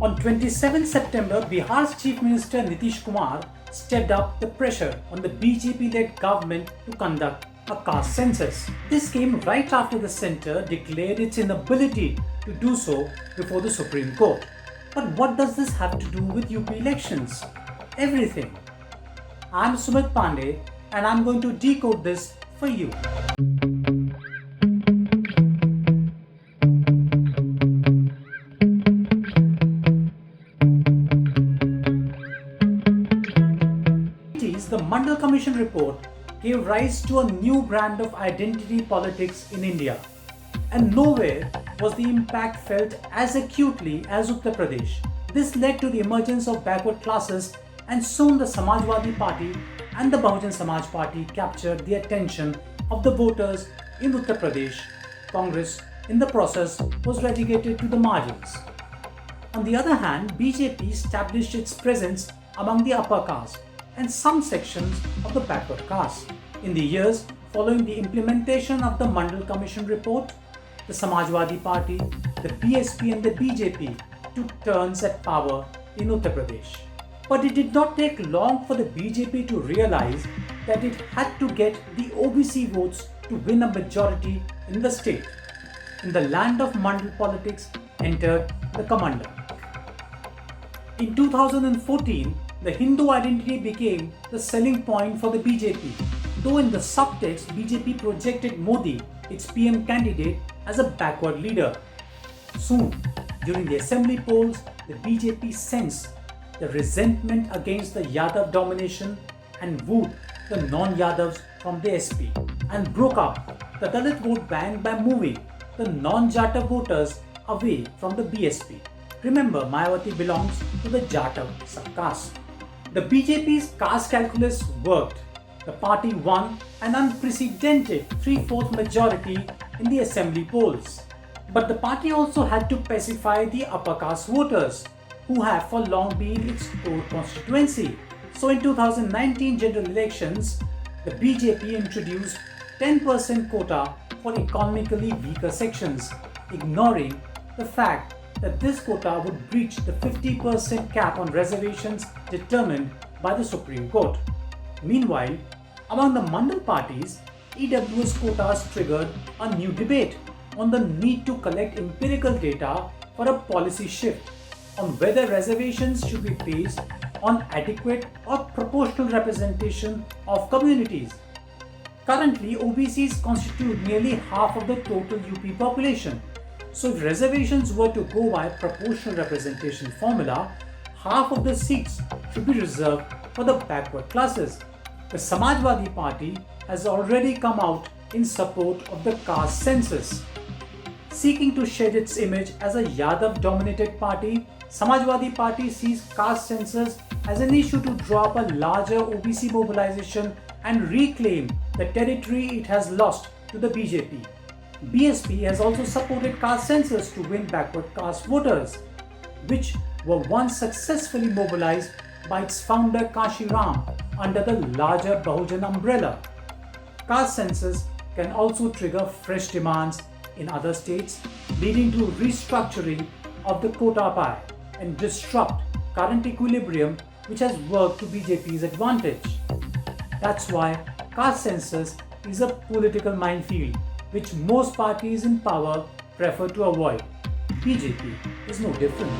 On 27 September, Bihar's Chief Minister Nitish Kumar stepped up the pressure on the BJP-led government to conduct a caste census. This came right after the centre declared its inability to do so before the Supreme Court. But what does this have to do with UP elections? Everything. I'm Sumit Pandey and I'm going to decode this for you. The Mandal Commission report gave rise to a new brand of identity politics in India, and nowhere was the impact felt as acutely as Uttar Pradesh. This led to the emergence of backward classes, and soon the Samajwadi Party and the Bahujan Samaj Party captured the attention of the voters in Uttar Pradesh. Congress, in the process, was relegated to the margins. On the other hand, BJP established its presence among the upper caste and some sections of the backward caste. In the years following the implementation of the Mandal Commission report, the Samajwadi Party, the BSP and the BJP took turns at power in Uttar Pradesh. But it did not take long for the BJP to realize that it had to get the OBC votes to win a majority in the state. In the land of Mandal politics entered the commander. In 2014, the Hindu identity became the selling point for the BJP, though in the subtext BJP projected Modi, its PM candidate, as a backward leader. Soon, during the assembly polls, the BJP sensed the resentment against the Yadav domination and wooed the non-Yadavs from the SP and broke up the Dalit vote bank by moving the non-Jata voters away from the BSP. Remember, Mayawati belongs to the Jata subcaste. The BJP's caste calculus worked. The party won an unprecedented 3/4 majority in the assembly polls. But the party also had to pacify the upper caste voters, who have for long been its core constituency. So in 2019 general elections, the BJP introduced 10% quota for economically weaker sections, ignoring the fact that this quota would breach the 50% cap on reservations determined by the Supreme Court. Meanwhile, among the Mandal parties, EWS quotas triggered a new debate on the need to collect empirical data for a policy shift on whether reservations should be based on adequate or proportional representation of communities. Currently, OBCs constitute nearly half of the total UP population. So if reservations were to go by proportional representation formula, half of the seats should be reserved for the backward classes. The Samajwadi Party has already come out in support of the caste census. Seeking to shed its image as a Yadav-dominated party, Samajwadi Party sees caste census as an issue to draw up a larger OBC mobilization and reclaim the territory it has lost to the BJP. BSP has also supported caste census to win backward caste voters, which were once successfully mobilized by its founder Kashi Ram under the larger Bahujan umbrella. Caste census can also trigger fresh demands in other states, leading to restructuring of the quota pie and disrupt current equilibrium, which has worked to BJP's advantage. That's why caste census is a political minefield which most parties in power prefer to avoid. BJP is no different.